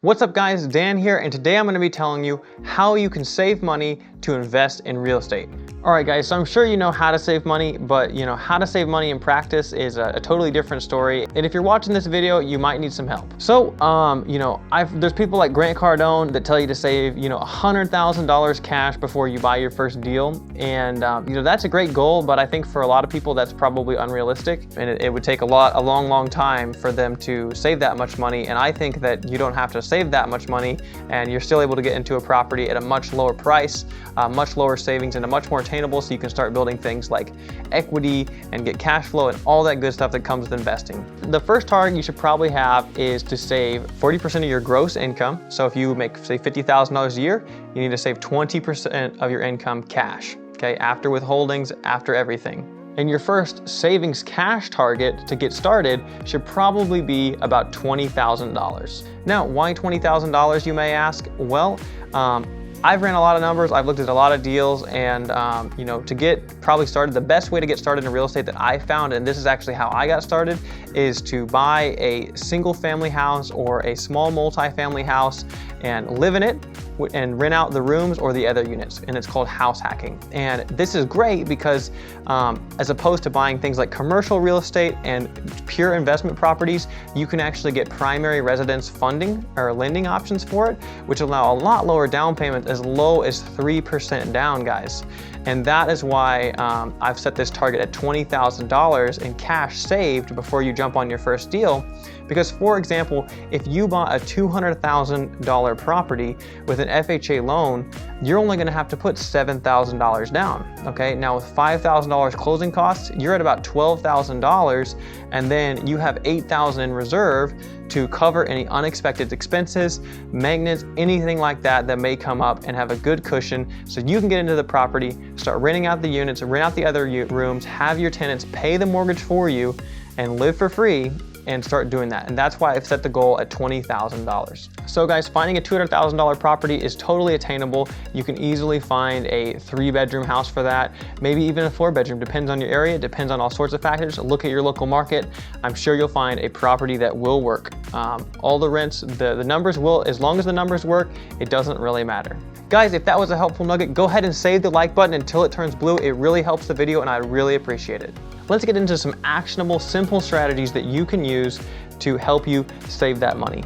What's up guys, Dan here, and today I'm going to be telling you how you can save money to invest in real estate. Alright guys, so I'm sure you know how to save money, but how to save money in practice is a totally different story. And if you're watching this video, you might need some help. So, there's people like Grant Cardone that tell you to save, $100,000 cash before you buy your first deal. And, that's a great goal, but I think for a lot of people that's probably unrealistic. And it would take a long time for them to save that much money. And I think that you don't have to save that much money and you're still able to get into a property at a much lower price, much lower savings, and a much more attainable, so you can start building things like equity and get cash flow and all that good stuff that comes with investing. The first target you should probably have is to save 40% of your gross income. So if you make, say, $50,000 a year, you need to save 20% of your income cash, okay? After withholdings, after everything. And your first savings cash target to get started should probably be about $20,000. Now, why $20,000, you may ask? Well, I've ran a lot of numbers, I've looked at a lot of deals, and to get probably started, the best way to get started in real estate that I found, and this is actually how I got started, is to buy a single family house or a small multi-family house and live in it and rent out the rooms or the other units, and it's called house hacking. And this is great because as opposed to buying things like commercial real estate and pure investment properties, you can actually get primary residence funding or lending options for it, which allow a lot lower down payments, as low as 3% down, guys. And that is why I've set this target at $20,000 in cash saved before you jump on your first deal. Because, for example, if you bought a $200,000 property with an FHA loan, you're only going to have to put $7,000 down. Okay, now with $5,000 closing costs, you're at about $12,000, and then you have $8,000 in reserve to cover any unexpected expenses, maintenance, anything like that that may come up, and have a good cushion so you can get into the property, start renting out the units, rent out the other rooms, have your tenants pay the mortgage for you, and live for free, and start doing that. And that's why I've set the goal at $20,000. So guys, finding a $200,000 property is totally attainable. You can easily find a 3-bedroom house for that, maybe even a 4-bedroom, depends on your area, depends on all sorts of factors. Look at your local market. I'm sure you'll find a property that will work. All the rents, the numbers will, as long as the numbers work, it doesn't really matter. Guys, if that was a helpful nugget, go ahead and save the like button until it turns blue. It really helps the video and I really appreciate it. Let's get into some actionable, simple strategies that you can use to help you save that money.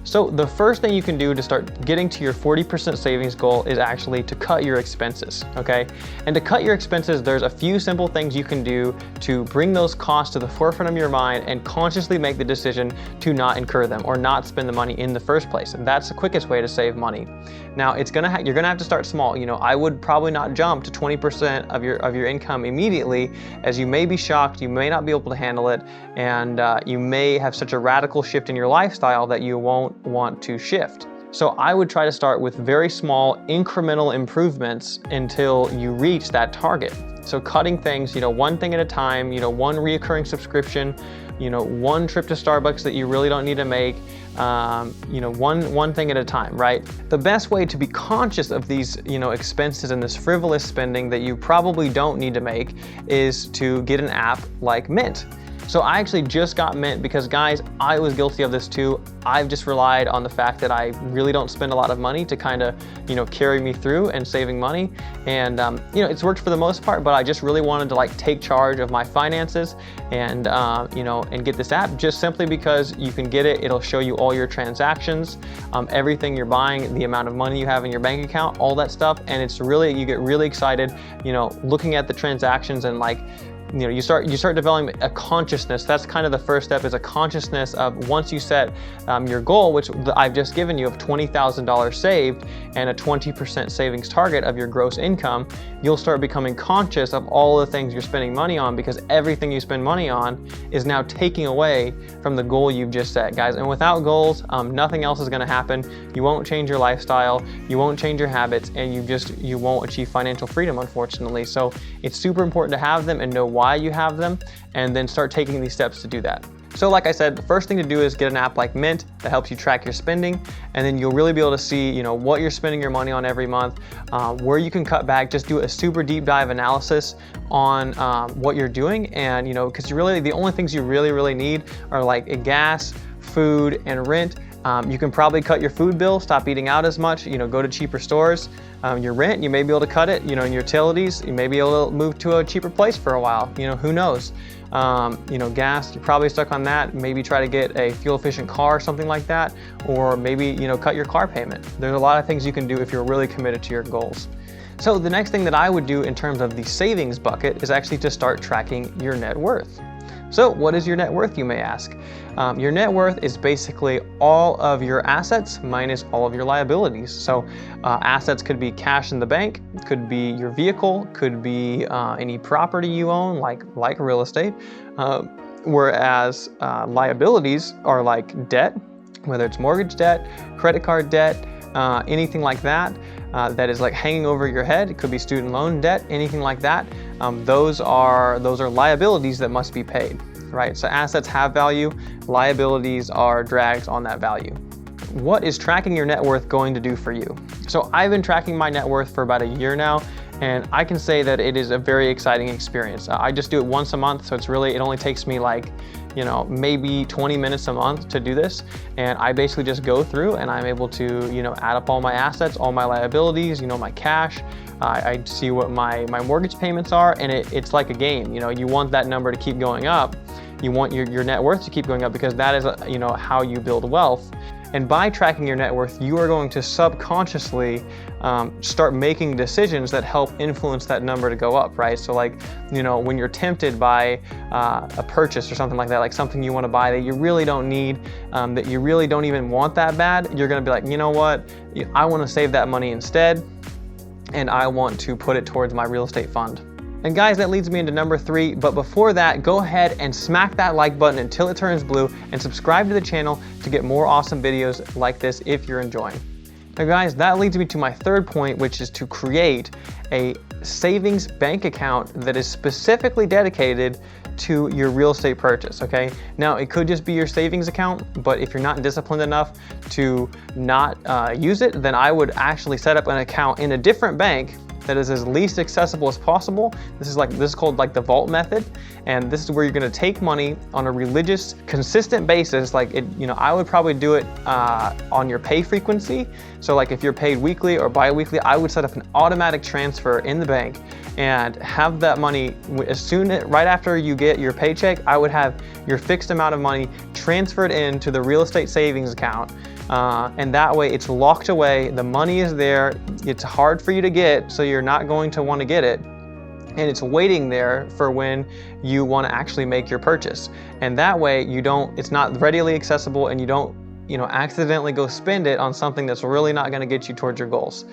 So the first thing you can do to start getting to your 40% savings goal is actually to cut your expenses, okay? And to cut your expenses, there's a few simple things you can do to bring those costs to the forefront of your mind and consciously make the decision to not incur them or not spend the money in the first place. And that's the quickest way to save money. Now, you're gonna have to start small. I would probably not jump to 20% of your income immediately, as you may be shocked, you may not be able to handle it, and you may have such a radical shift in your lifestyle that you won't want to shift. So I would try to start with very small incremental improvements until you reach that target. So cutting things, one thing at a time, one reoccurring subscription, one trip to Starbucks that you really don't need to make, one thing at a time, right? The best way to be conscious of these, expenses and this frivolous spending that you probably don't need to make is to get an app like Mint. So I actually just got Mint because, guys, I was guilty of this too. I've just relied on the fact that I really don't spend a lot of money to kind of, carry me through and saving money. And, it's worked for the most part, but I just really wanted to take charge of my finances and, and get this app just simply because you can get it. It'll show you all your transactions, everything you're buying, the amount of money you have in your bank account, all that stuff. And it's really, you get really excited, looking at the transactions and you start developing a consciousness. That's kind of the first step, is a consciousness of, once you set your goal, which I've just given you, of $20,000 saved and a 20% savings target of your gross income, you'll start becoming conscious of all the things you're spending money on, because everything you spend money on is now taking away from the goal you've just set, guys. And without goals, nothing else is going to happen. You won't change your lifestyle, you won't change your habits, and you won't achieve financial freedom, unfortunately. So it's super important to have them and know why you have them, and then start taking these steps to do that. So like I said, the first thing to do is get an app like Mint that helps you track your spending, and then you'll really be able to see, what you're spending your money on every month, where you can cut back. Just do a super deep dive analysis on what you're doing, and because really the only things you really need are like gas, food, and rent, You can probably cut your food bill, stop eating out as much, go to cheaper stores. Your rent, you may be able to cut it, and your utilities, you may be able to move to a cheaper place for a while, who knows. Gas, you're probably stuck on that. Maybe try to get a fuel efficient car or something like that, or maybe, cut your car payment. There's a lot of things you can do if you're really committed to your goals. So the next thing that I would do in terms of the savings bucket is actually to start tracking your net worth. So what is your net worth, you may ask? Your net worth is basically all of your assets minus all of your liabilities. So assets could be cash in the bank, could be your vehicle, could be any property you own, like real estate. Whereas liabilities are like debt, whether it's mortgage debt, credit card debt, anything like that, that is like hanging over your head. It could be student loan debt, anything like that. Those are liabilities that must be paid, right? So assets have value, liabilities are drags on that value. What is tracking your net worth going to do for you? So I've been tracking my net worth for about a year now, and I can say that it is a very exciting experience. I just do it once a month, so it only takes me maybe 20 minutes a month to do this. And I basically just go through and I'm able to, add up all my assets, all my liabilities, my cash. I see what my mortgage payments are, and it's like a game. You want that number to keep going up. You want your net worth to keep going up, because that is, how you build wealth. And by tracking your net worth, you are going to subconsciously start making decisions that help influence that number to go up, right? So when you're tempted by a purchase or something like that, like something you want to buy that you really don't need, that you really don't even want that bad, you're going to be like, you know what? I want to save that money instead, and I want to put it towards my real estate fund. And guys, that leads me into number 3, but before that, go ahead and smack that like button until it turns blue and subscribe to the channel to get more awesome videos like this if you're enjoying. Now guys, that leads me to my 3rd point, which is to create a savings bank account that is specifically dedicated to your real estate purchase, okay? Now, it could just be your savings account, but if you're not disciplined enough to not use it, then I would actually set up an account in a different bank that is as least accessible as possible. This is called the vault method, and this is where you're going to take money on a religious, consistent basis. I would probably do it on your pay frequency. So if you're paid weekly or bi-weekly, I would set up an automatic transfer in the bank and have that money right after you get your paycheck. I would have your fixed amount of money transferred into the real estate savings account. And that way it's locked away, the money is there, it's hard for you to get, so you're not going to want to get it, and it's waiting there for when you want to actually make your purchase. And that way it's not readily accessible, and you don't accidentally go spend it on something that's really not going to get you towards your goals.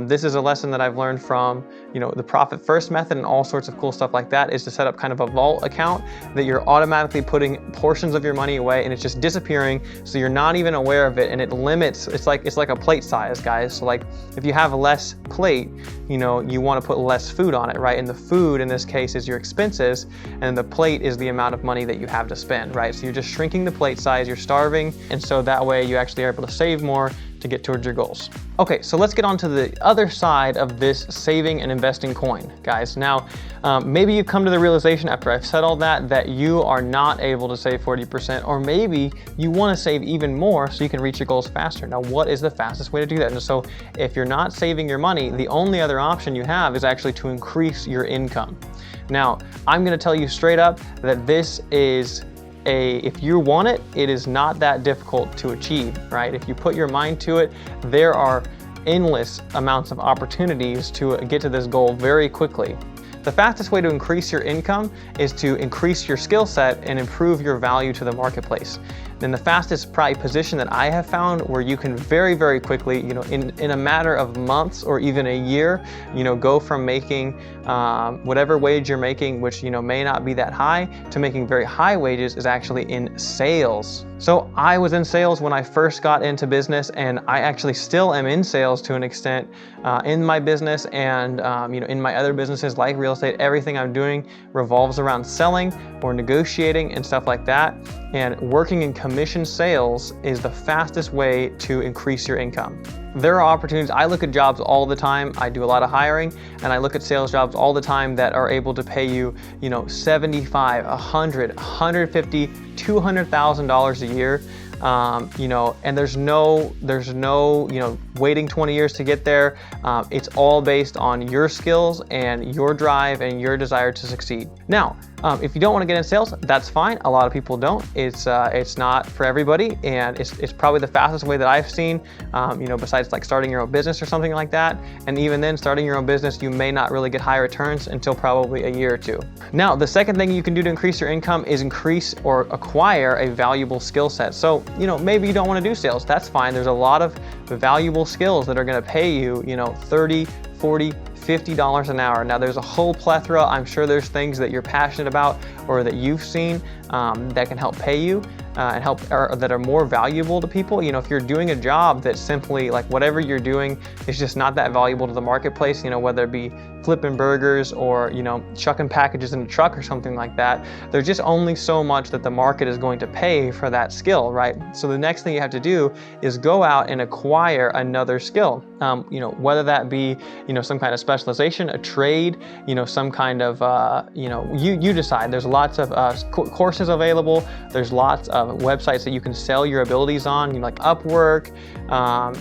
This is a lesson that I've learned from, the Profit First method and all sorts of cool stuff like that, is to set up kind of a vault account that you're automatically putting portions of your money away, and it's just disappearing, so you're not even aware of it, and it limits, it's like a plate size, guys. So if you have less plate, you want to put less food on it, right? And the food in this case is your expenses, and the plate is the amount of money that you have to spend, right? So you're just shrinking the plate size, you're starving, and so that way you actually are able to save more to get towards your goals. Okay, so let's get on to the other side of this saving and investing coin, guys. Now, maybe you've come to the realization after I've said all that you are not able to save 40%, or maybe you want to save even more so you can reach your goals faster. Now, what is the fastest way to do that? And so if you're not saving your money, the only other option you have is actually to increase your income. Now, I'm going to tell you straight up that this is if you want it, it is not that difficult to achieve, right? If you put your mind to it, there are endless amounts of opportunities to get to this goal very quickly. The fastest way to increase your income is to increase your skill set and improve your value to the marketplace. And the fastest probably position that I have found where you can very, very quickly, in a matter of months or even a year, go from making whatever wage you're making, which may not be that high, to making very high wages, is actually in sales. So I was in sales when I first got into business, and I actually still am in sales to an extent in my business, and in my other businesses like real estate. Everything I'm doing revolves around selling or negotiating and stuff like that. And working in commission sales is the fastest way to increase your income. There are opportunities. I look at jobs all the time. I do a lot of hiring, and I look at sales jobs all the time that are able to pay you, $75,000, $100,000, $150,000, $200,000 a year. you know, and there's no, you know, waiting 20 years to get there. It's all based on your skills and your drive and your desire to succeed. Now, if you don't want to get in sales, that's fine. A lot of people don't. It's not for everybody, and it's probably the fastest way that I've seen, you know, besides like starting your own business or something like that. And even then, starting your own business, you may not really get high returns until probably a year or two. Now, the second thing you can do to increase your income is increase or acquire a valuable skill set. So, you know, maybe you don't want to do sales. That's fine. There's a lot of valuable skills that are going to pay you, you know, $30, $40, $50 an hour. Now, there's a whole plethora. I'm sure there's things that you're passionate about or that you've seen that can help pay you and help, or that are more valuable to people. You know, if you're doing a job that simply, like, whatever you're doing is just not that valuable to the marketplace, you know, whether it be flipping burgers or, you know, chucking packages in a truck or something like that, there's just only so much that the market is going to pay for that skill, right? So the next thing you have to do is go out and acquire another skill, you know, whether that be, you know, some kind of specialization, a trade, you know, some kind of, you know, you decide. There's lots of courses available. There's lots of websites that you can sell your abilities on, you know, like Upwork,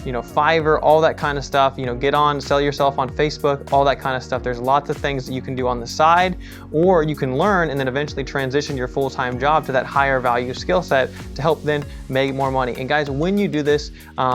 you know, Fiverr, all that kind of stuff. You know, get on, sell yourself on Facebook, all that kind of stuff. There's lots of things that you can do on the side, or you can learn and then eventually transition your full-time job to that higher value skill set to help then make more money. And guys, when you do this,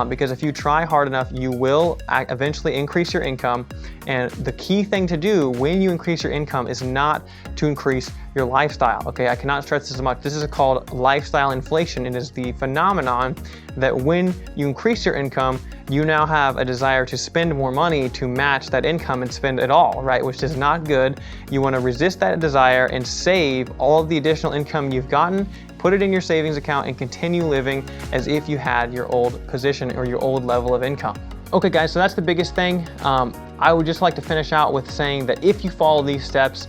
because if you try hard enough, you will eventually increase your income. And the key thing to do when you increase your income is not to increase your lifestyle. Okay, I cannot stress this as much. This is called lifestyle inflation. It is the phenomenon that when you increase your income, you now have a desire to spend more money to match that income and spend it all, right? Which is not good. You want to resist that desire and save all of the additional income you've gotten, put it in your savings account, and continue living as if you had your old position or your old level of income. Okay guys, so that's the biggest thing. I would just like to finish out with saying that if you follow these steps,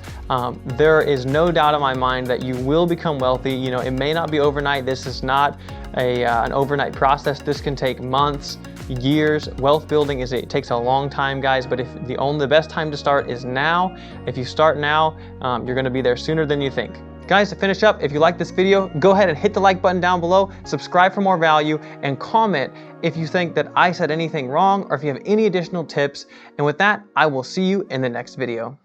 there is no doubt in my mind that you will become wealthy. You know, it may not be overnight. This is not an overnight process. This can take months, years. Wealth building it takes a long time, guys, but if the best time to start is now. If you start now, you're gonna be there sooner than you think. Guys, to finish up, if you like this video, go ahead and hit the like button down below, subscribe for more value, and comment if you think that I said anything wrong or if you have any additional tips. And with that, I will see you in the next video.